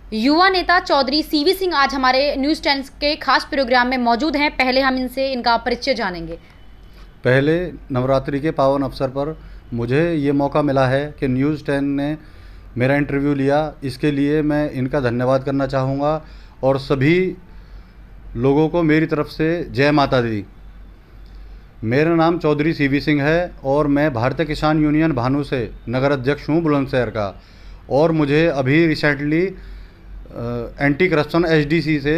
युवा नेता चौधरी सीवी सिंह आज हमारे न्यूज़ 10 के खास प्रोग्राम में मौजूद हैं। पहले हम इनसे इनका परिचय जानेंगे। पहले नवरात्रि के पावन अवसर पर मुझे ये मौका मिला है कि न्यूज़ 10 ने मेरा इंटरव्यू लिया, इसके लिए मैं इनका धन्यवाद करना चाहूँगा और सभी लोगों को मेरी तरफ से जय माता दी। मेरा नाम चौधरी सीवी सिंह है और मैं भारतीय किसान यूनियन भानु से नगर अध्यक्ष हूँ बुलंदशहर का। और मुझे अभी रिसेंटली एंटी करप्शन एचडीसी से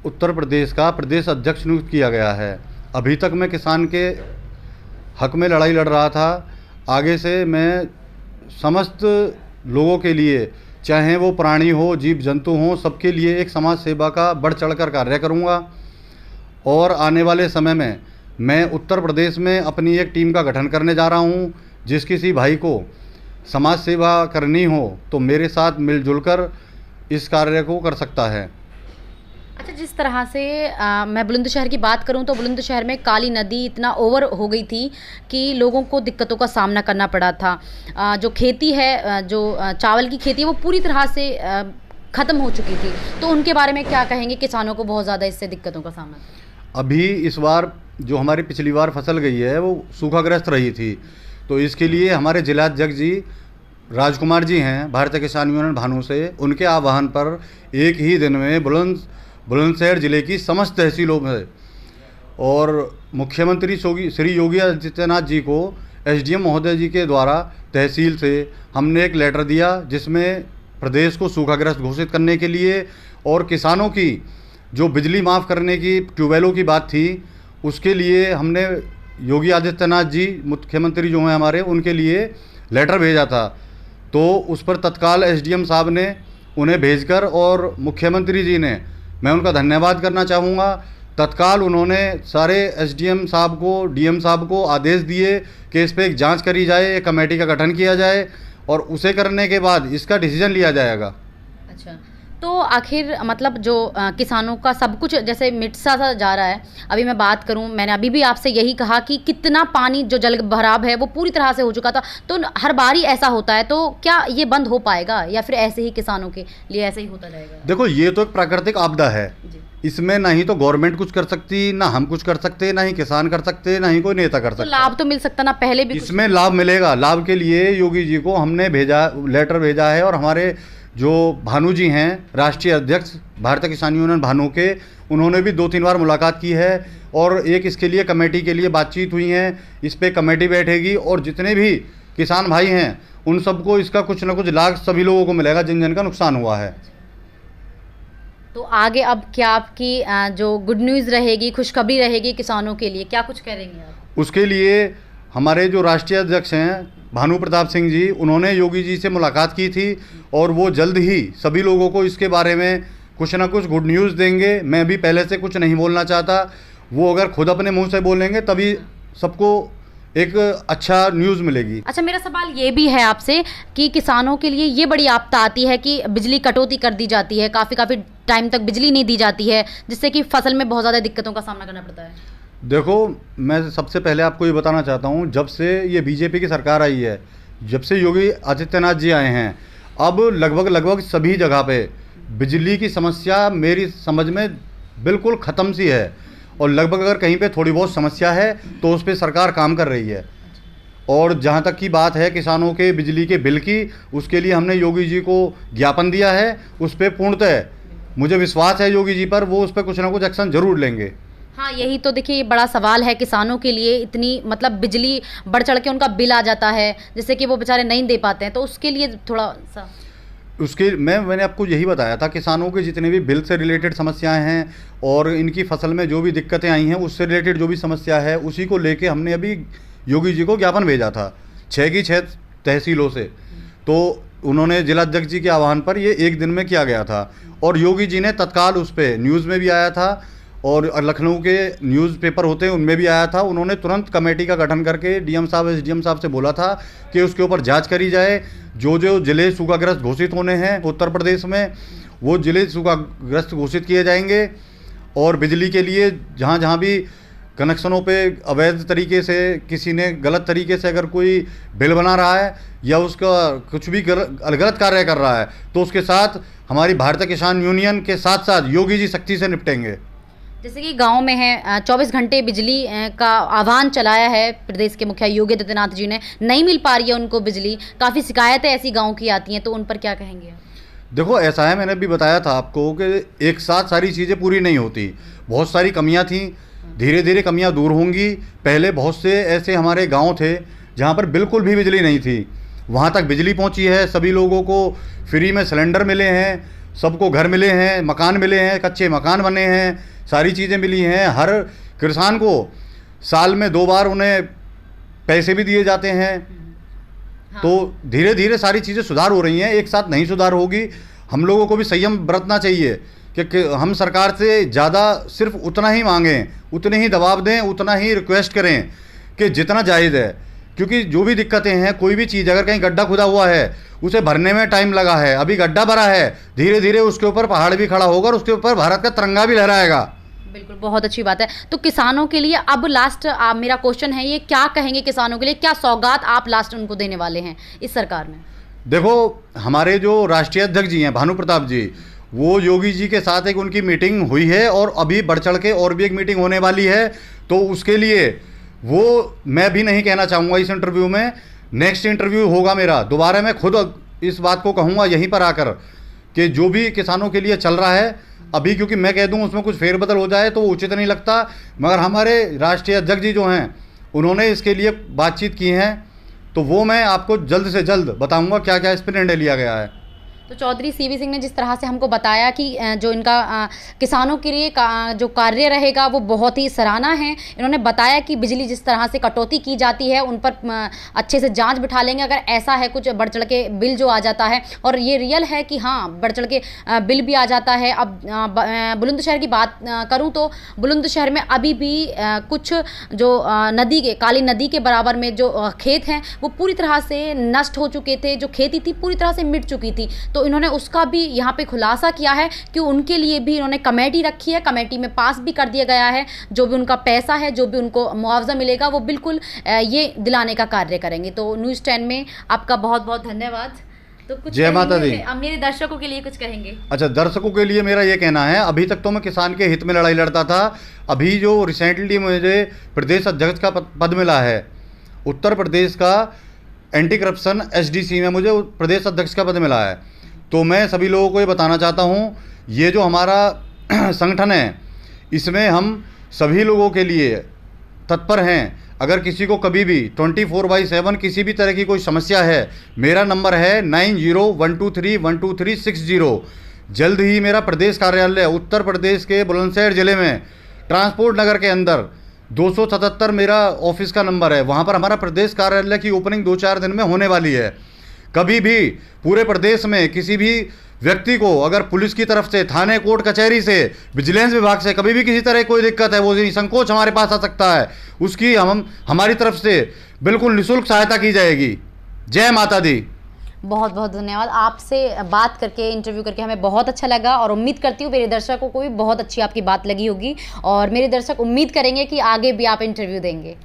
उत्तर प्रदेश का प्रदेश अध्यक्ष नियुक्त किया गया है। अभी तक मैं किसान के हक में लड़ाई लड़ रहा था। आगे से मैं समस्त लोगों के लिए, चाहे वो प्राणी हो, जीव जंतु हों, सबके लिए एक समाज सेवा का बढ़ चढ़कर कार्य करूंगा। और आने वाले समय में मैं उत्तर प्रदेश में अपनी एक टीम का गठन करने जा रहा हूं। जिस किसी भाई को समाज सेवा करनी हो तो मेरे साथ मिलजुल कर इस कार्य को कर सकता है। अच्छा, जिस तरह से मैं बुलंदशहर की बात करूं तो बुलंदशहर में काली नदी इतना ओवर हो गई थी कि लोगों को दिक्कतों का सामना करना पड़ा था। जो खेती है, जो चावल की खेती है, वो पूरी तरह से ख़त्म हो चुकी थी। तो उनके बारे में क्या कहेंगे? किसानों को बहुत ज़्यादा इससे दिक्कतों का सामना। अभी इस बार जो हमारी पिछली बार फसल गई है वो सूखाग्रस्त रही थी, तो इसके लिए हमारे जिलाध्यक्ष जी राजकुमार जी हैं भारतीय किसान यूनियन भानु से, उनके आह्वान पर एक ही दिन में बुलंदशहर जिले की समस्त तहसीलों में और मुख्यमंत्री श्री योगी आदित्यनाथ जी को एसडीएम महोदय जी के द्वारा तहसील से हमने एक लेटर दिया, जिसमें प्रदेश को सूखाग्रस्त घोषित करने के लिए और किसानों की जो बिजली माफ़ करने की ट्यूबवेलों की बात थी, उसके लिए हमने योगी आदित्यनाथ जी मुख्यमंत्री जो हैं हमारे, उनके लिए लेटर भेजा था। तो उस पर तत्काल एसडीएम साहब ने उन्हें भेजकर, और मुख्यमंत्री जी ने, मैं उनका धन्यवाद करना चाहूँगा, तत्काल उन्होंने सारे एसडीएम साहब को, डीएम साहब को आदेश दिए कि इस पर एक जांच करी जाए, एक कमेटी का गठन किया जाए और उसे करने के बाद इसका डिसीजन लिया जाएगा। अच्छा, तो आखिर मतलब जो किसानों का सब कुछ जैसे मिटता सा जा रहा है। अभी मैं बात करूं, मैंने अभी भी आपसे यही कहा कि कितना पानी जो जल भराव है वो पूरी तरह से हो चुका था। तो हर बार ही ऐसा होता है, तो क्या ये बंद हो पाएगा या फिर ऐसे ही किसानों के लिए ऐसे ही होता रहेगा? देखो, ये तो एक प्राकृतिक आपदा है, इसमें ना ही तो गवर्नमेंट कुछ कर सकती, ना हम कुछ कर सकते, ना ही किसान कर सकते, ना ही कोई नेता कर सकता। तो लाभ तो मिल सकता ना, पहले भी इसमें लाभ मिलेगा। लाभ के लिए योगी जी को हमने लेटर भेजा है और हमारे जो भानु जी हैं राष्ट्रीय अध्यक्ष भारतीय किसान यूनियन भानु के, उन्होंने भी 2-3 बार मुलाकात की है और एक इसके लिए कमेटी के लिए बातचीत हुई है। इस पे कमेटी बैठेगी और जितने भी किसान भाई हैं उन सबको इसका कुछ ना कुछ लाभ सभी लोगों को मिलेगा जिन जिन का नुकसान हुआ है। तो आगे अब क्या आपकी जो गुड न्यूज़ रहेगी, खुशखबरी रहेगी किसानों के लिए, क्या कुछ करेंगे आप? उसके लिए हमारे जो राष्ट्रीय अध्यक्ष हैं भानु प्रताप सिंह जी, उन्होंने योगी जी से मुलाकात की थी और वो जल्द ही सभी लोगों को इसके बारे में कुछ ना कुछ गुड न्यूज़ देंगे। मैं अभी पहले से कुछ नहीं बोलना चाहता, वो अगर खुद अपने मुंह से बोलेंगे तभी सबको एक अच्छा न्यूज़ मिलेगी। अच्छा, मेरा सवाल ये भी है आपसे कि किसानों के लिए ये बड़ी आपदा आती है कि बिजली कटौती कर दी जाती है, काफ़ी टाइम तक बिजली नहीं दी जाती है, जिससे कि फसल में बहुत ज़्यादा दिक्कतों का सामना करना पड़ता है। देखो, मैं सबसे पहले आपको ये बताना चाहता हूँ, जब से ये बीजेपी की सरकार आई है, जब से योगी आदित्यनाथ जी आए हैं, अब लगभग सभी जगह पे बिजली की समस्या मेरी समझ में बिल्कुल ख़त्म सी है। और लगभग अगर कहीं पे थोड़ी बहुत समस्या है तो उस पर सरकार काम कर रही है। और जहाँ तक की बात है किसानों के बिजली के बिल की, उसके लिए हमने योगी जी को ज्ञापन दिया है। उस पर पूर्णतः मुझे विश्वास है योगी जी पर, वो उस पर कुछ ना कुछ एक्शन ज़रूर लेंगे। हाँ, यही तो देखिए ये बड़ा सवाल है किसानों के लिए। इतनी मतलब बिजली बढ़ चढ़ के उनका बिल आ जाता है, जिससे कि वो बेचारे नहीं दे पाते हैं, तो उसके लिए थोड़ा सा मैंने आपको यही बताया था, किसानों के जितने भी बिल से रिलेटेड समस्याएं हैं और इनकी फसल में जो भी दिक्कतें आई हैं उससे रिलेटेड जो भी समस्या है, उसी को लेके हमने अभी योगी जी को ज्ञापन भेजा था 6 की 6 तहसीलों से। तो उन्होंने जिलाध्यक्ष जी के आह्वान पर ये एक दिन में किया गया था और योगी जी ने तत्काल उस पर न्यूज़ में भी आया था और लखनऊ के न्यूज़पेपर होते हैं उनमें भी आया था। उन्होंने तुरंत कमेटी का गठन करके डीएम साहब एसडीएम साहब से बोला था कि उसके ऊपर जांच करी जाए। जो जो ज़िले सूखाग्रस्त घोषित होने हैं उत्तर प्रदेश में, वो ज़िले सूखाग्रस्त घोषित किए जाएंगे और बिजली के लिए जहाँ जहाँ भी कनेक्शनों पे अवैध तरीके से किसी ने गलत तरीके से अगर कोई बिल बना रहा है या उसका कुछ भी गलत कार्य कर रहा है तो उसके साथ हमारी भारतीय किसान यूनियन के साथ साथ योगी जी सख्ती से निपटेंगे। जैसे कि गांव में है 24 घंटे बिजली का आह्वान चलाया है प्रदेश के मुखिया योगी आदित्यनाथ जी ने, नहीं मिल पा रही है उनको बिजली, काफ़ी शिकायतें ऐसी गांव की आती हैं, तो उन पर क्या कहेंगे? देखो ऐसा है, मैंने भी बताया था आपको कि एक साथ सारी चीज़ें पूरी नहीं होती, बहुत सारी कमियां थी, धीरे धीरे कमियां दूर होंगी। पहले बहुत से ऐसे हमारे गांव थे जहां पर बिल्कुल भी बिजली नहीं थी, वहां तक बिजली पहुंची है, सभी लोगों को फ्री में सिलेंडर मिले हैं, सबको घर मिले हैं, मकान मिले हैं, कच्चे मकान बने हैं, सारी चीज़ें मिली हैं। हर किसान को साल में 2 बार उन्हें पैसे भी दिए जाते हैं। हाँ। तो धीरे धीरे सारी चीज़ें सुधार हो रही हैं, एक साथ नहीं सुधार होगी। हम लोगों को भी संयम बरतना चाहिए कि हम सरकार से ज़्यादा सिर्फ उतना ही मांगें, उतने ही दबाव दें, उतना ही रिक्वेस्ट करें कि जितना जायज़ है। क्योंकि जो भी दिक्कतें हैं, कोई भी चीज़ अगर कहीं गड्ढा खुदा हुआ है उसे भरने में टाइम लगा है, अभी गड्ढा भरा है, धीरे धीरे उसके ऊपर पहाड़ भी खड़ा होगा और उसके ऊपर भारत का तिरंगा भी लहराएगा। बिल्कुल, बहुत अच्छी बात है। तो किसानों के लिए अब लास्ट मेरा क्वेश्चन है, ये क्या कहेंगे किसानों के लिए, क्या सौगात आप लास्ट उनको देने वाले हैं इस सरकार में? देखो हमारे जो राष्ट्रीय अध्यक्ष जी हैं भानु प्रताप जी, वो योगी जी के साथ एक उनकी मीटिंग हुई है और अभी बढ़ चढ़ के और भी एक मीटिंग होने वाली है। तो उसके लिए वो मैं भी नहीं कहना चाहूँगा इस इंटरव्यू में, नेक्स्ट इंटरव्यू होगा मेरा, दोबारा मैं खुद इस बात को कहूँगा यहीं पर आकर कि जो भी किसानों के लिए चल रहा है अभी, क्योंकि मैं कह दूँ उसमें कुछ फेरबदल हो जाए तो वो उचित नहीं लगता। मगर हमारे राष्ट्रीय अध्यक्ष जी जो हैं उन्होंने इसके लिए बातचीत की है, तो वो मैं आपको जल्द से जल्द बताऊंगा क्या क्या इस पर निर्णय लिया गया है। तो चौधरी सीवी सिंह ने जिस तरह से हमको बताया कि जो इनका किसानों के लिए जो कार्य रहेगा वो बहुत ही सराहना है। इन्होंने बताया कि बिजली जिस तरह से कटौती की जाती है उन पर अच्छे से जांच बिठा लेंगे, अगर ऐसा है कुछ बढ़ चढ़ के बिल जो आ जाता है, और ये रियल है कि हाँ बढ़ चढ़ के बिल भी आ जाता है। अब बुलंदशहर की बात करूँ तो बुलंदशहर में अभी भी कुछ जो नदी के काली नदी के बराबर में जो खेत हैं वो पूरी तरह से नष्ट हो चुके थे, जो खेती थी पूरी तरह से मिट चुकी थी। तो इन्होंने उसका भी यहाँ पे खुलासा किया है कि उनके लिए भी इन्होंने कमेटी रखी है, कमेटी में पास भी कर दिया गया है, जो भी उनका पैसा है, जो भी उनको मुआवजा मिलेगा वो बिल्कुल ये दिलाने का कार्य करेंगे। तो न्यूज़ 10 में आपका बहुत बहुत धन्यवाद। तो कुछ जय माता दी। अब मेरे दर्शकों के लिए कुछ कहेंगे? अच्छा, दर्शकों के लिए मेरा ये कहना है, अभी तक तो मैं किसान के हित में लड़ाई लड़ता था, अभी जो रिसेंटली मुझे प्रदेश अध्यक्ष का पद मिला है, उत्तर प्रदेश का एंटी करप्शन SDC में मुझे प्रदेश अध्यक्ष का पद मिला है, तो मैं सभी लोगों को ये बताना चाहता हूँ, ये जो हमारा संगठन है इसमें हम सभी लोगों के लिए तत्पर हैं। अगर किसी को कभी भी 24/7 किसी भी तरह की कोई समस्या है, मेरा नंबर है 9012312360। जल्द ही मेरा प्रदेश कार्यालय उत्तर प्रदेश के बुलंदशहर ज़िले में ट्रांसपोर्ट नगर के अंदर 277 मेरा ऑफिस का नंबर है, वहाँ पर हमारा प्रदेश कार्यालय की ओपनिंग 2-4 दिन में होने वाली है। कभी भी पूरे प्रदेश में किसी भी व्यक्ति को अगर पुलिस की तरफ से, थाने, कोर्ट कचहरी से, विजिलेंस विभाग से कभी भी किसी तरह की कोई दिक्कत है, वो निसंकोच हमारे पास आ सकता है, उसकी हमारी तरफ से बिल्कुल निःशुल्क सहायता की जाएगी। जय माता दी। बहुत बहुत धन्यवाद। आपसे बात करके, इंटरव्यू करके हमें बहुत अच्छा लगा और उम्मीद करती हूँ मेरे दर्शकों को भी बहुत अच्छी आपकी बात लगी होगी और मेरे दर्शक उम्मीद करेंगे कि आगे भी आप इंटरव्यू देंगे।